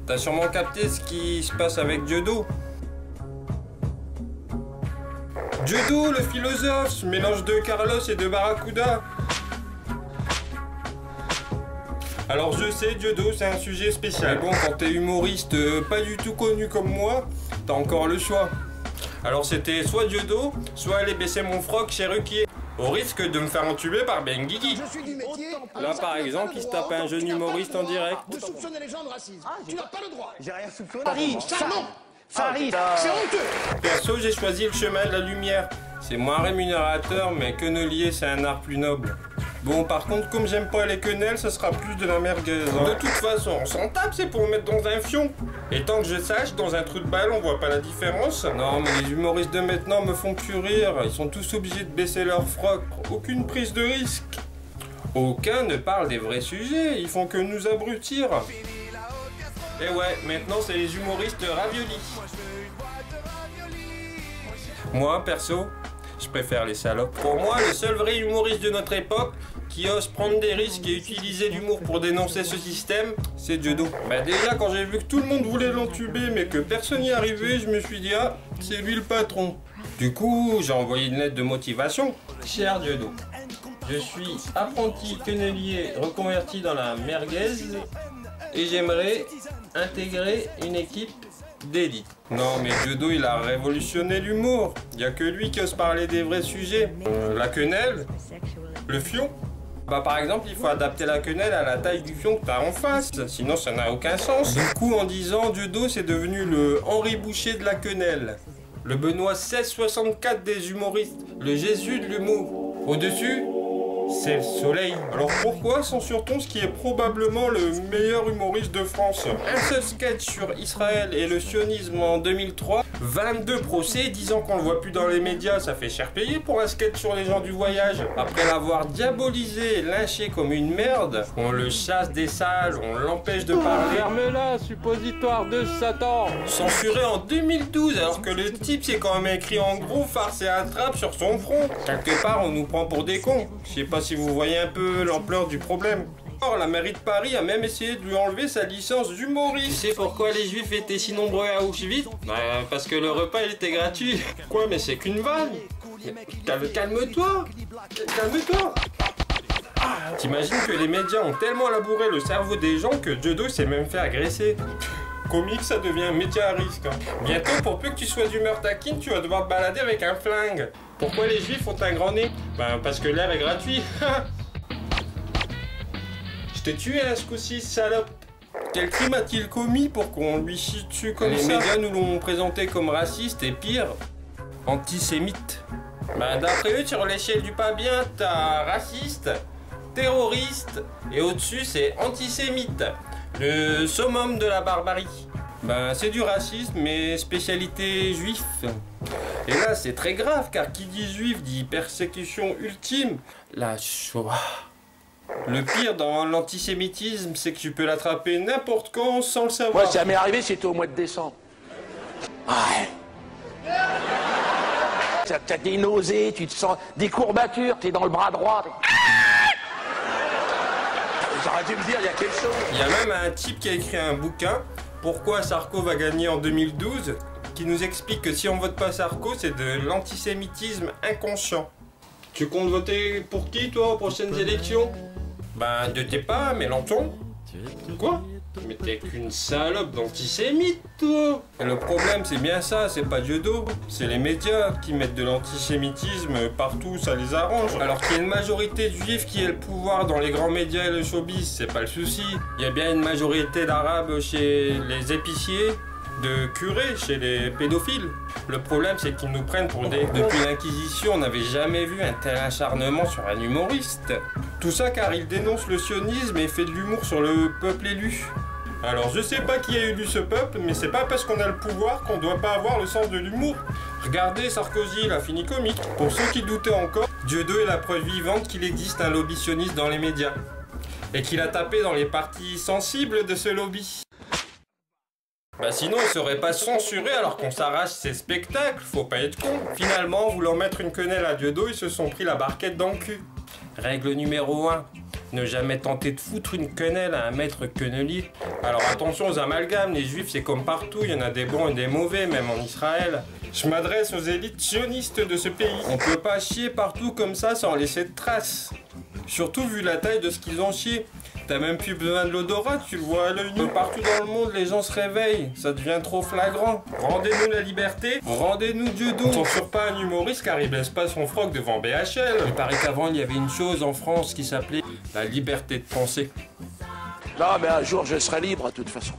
T'as sûrement capté ce qui se passe avec Dieudo. Dieudo, le philosophe, ce mélange de Carlos et de Barracuda. Alors je sais, Dieudo, c'est un sujet spécial. Mais bon, quand t'es humoriste pas du tout connu comme moi, t'as encore le choix. Alors c'était soit Dieudo, soit aller baisser mon froc chez Ruquier, au risque de me faire entuber par Ben Guigui. Là par exemple, il se tape un jeune humoriste en direct. Vous soupçonnez les gens de racisme. Tu n'as pas le droit. J'ai rien soupçonné. Ça non. Ça arrive. C'est honteux. Perso, j'ai choisi le chemin de la lumière. C'est moins rémunérateur, mais quenelier, c'est un art plus noble. Bon, par contre, comme j'aime pas les quenelles, ça sera plus de la merguez. Hein. De toute façon, on s'en tape, c'est pour me mettre dans un fion. Et tant que je sache, dans un trou de balle, on voit pas la différence. Non, mais les humoristes de maintenant me font plus rire. Ils sont tous obligés de baisser leur froc. Aucune prise de risque. Aucun ne parle des vrais sujets. Ils font que nous abrutir. Et ouais, maintenant, c'est les humoristes raviolis. Moi, perso, je préfère les salopes. Pour moi, le seul vrai humoriste de notre époque qui ose prendre des risques et utiliser l'humour pour dénoncer ce système, c'est Dieudo. Bah déjà, quand j'ai vu que tout le monde voulait l'entuber mais que personne n'y arrivait, je me suis dit, ah, c'est lui le patron. Du coup, j'ai envoyé une lettre de motivation. Cher Dieudo, je suis apprenti quenelier reconverti dans la merguez et j'aimerais intégrer une équipe d'élite. Non mais Dieudo, il a révolutionné l'humour. Il n'y a que lui qui ose parler des vrais sujets. La quenelle, le fion. Bah par exemple, il faut adapter la quenelle à la taille du fion que t'as en face. Sinon ça n'a aucun sens. Du coup, en 10 ans, Dieudo c'est devenu le Henri Boucher de la quenelle. Le Benoît 1664 des humoristes. Le Jésus de l'humour. Au-dessus, c'est le soleil. Alors pourquoi censure-t-on ce qui est probablement le meilleur humoriste de France? Un seul sketch sur Israël et le sionisme en 2003, 22 procès, 10 ans qu'on le voit plus dans les médias, ça fait cher payer pour un sketch sur les gens du voyage. Après l'avoir diabolisé et lynché comme une merde, on le chasse des salles, on l'empêche de parler. Ferme-la, suppositoire de Satan. Censuré en 2012 alors que le type c'est quand même écrit en gros farce et attrape sur son front. Quelque part on nous prend pour des cons. Je sais pas si vous voyez un peu l'ampleur du problème. Or, la mairie de Paris a même essayé de lui enlever sa licence d'humoriste. Tu sais pourquoi les juifs étaient si nombreux à Auschwitz? Bah, parce que le repas il était gratuit. Quoi, mais c'est qu'une vanne. Calme-toi. Calme-toi. T'imagines que les médias ont tellement labouré le cerveau des gens que Dieudo s'est même fait agresser. Comique, ça devient un métier à risque. Hein. Bientôt, pour peu que tu sois d'humeur taquine, tu vas devoir te balader avec un flingue. Pourquoi les juifs ont un grand nez? Ben parce que l'air est gratuit. Je t'ai tué à ce coup-ci, salope. Quel crime a-t-il commis pour qu'on lui chie dessus comme ça? Les médias nous l'ont présenté comme raciste et pire, antisémite. Ben d'après eux, sur l'échelle du pas bien, t'as raciste, terroriste et au-dessus c'est antisémite. Le summum de la barbarie. Ben c'est du racisme mais spécialité juif. Et là c'est très grave car qui dit juif dit persécution ultime. La Shoah. Le pire dans l'antisémitisme c'est que tu peux l'attraper n'importe quand sans le savoir. Moi ça m'est arrivé, c'était au mois de décembre. Ouais. T'as des nausées, tu te sens des courbatures, t'es dans le bras droit. J'aurais dû me dire, il y a quelque chose. Il y a même un type qui a écrit un bouquin, Pourquoi Sarko va gagner en 2012, qui nous explique que si on vote pas Sarko, c'est de l'antisémitisme inconscient. Tu comptes voter pour qui, toi, aux prochaines élections? Ben, ne t'es pas, Mélenchon. Quoi? Mais t'es qu'une salope d'antisémite, toi. Et le problème, c'est bien ça, c'est pas Dieudo. C'est les médias qui mettent de l'antisémitisme partout, ça les arrange. Alors qu'il y a une majorité de juifs qui ait le pouvoir dans les grands médias et le showbiz, c'est pas le souci. Il y a bien une majorité d'arabes chez les épiciers, de curés chez les pédophiles. Le problème, c'est qu'ils nous prennent pour des... Depuis l'Inquisition, on n'avait jamais vu un tel acharnement sur un humoriste. Tout ça car il dénonce le sionisme et fait de l'humour sur le peuple élu. Alors je sais pas qui a élu ce peuple, mais c'est pas parce qu'on a le pouvoir qu'on doit pas avoir le sens de l'humour. Regardez Sarkozy, il a fini comique. Pour ceux qui doutaient encore, Dieudo est la preuve vivante qu'il existe un lobby sioniste dans les médias. Et qu'il a tapé dans les parties sensibles de ce lobby. Bah sinon il serait pas censuré alors qu'on s'arrache ses spectacles, faut pas être con. Finalement, voulant mettre une quenelle à Dieudo, ils se sont pris la barquette dans le cul. Règle numéro 1. Ne jamais tenter de foutre une quenelle à un maître quenelier. Alors attention aux amalgames, les juifs c'est comme partout, il y en a des bons et des mauvais, même en Israël. Je m'adresse aux élites sionistes de ce pays. On peut pas chier partout comme ça sans laisser de traces. Surtout vu la taille de ce qu'ils ont chié. T'as même plus besoin de l'odorat, tu le vois à l'œil nu. Partout dans le monde, les gens se réveillent. Ça devient trop flagrant. Rendez-nous la liberté, rendez-nous Dieudo. On censure pas un humoriste car il baisse pas son froc devant BHL. Il paraît qu'avant, il y avait une chose en France qui s'appelait la liberté de penser. Non, mais un jour, je serai libre, de toute façon.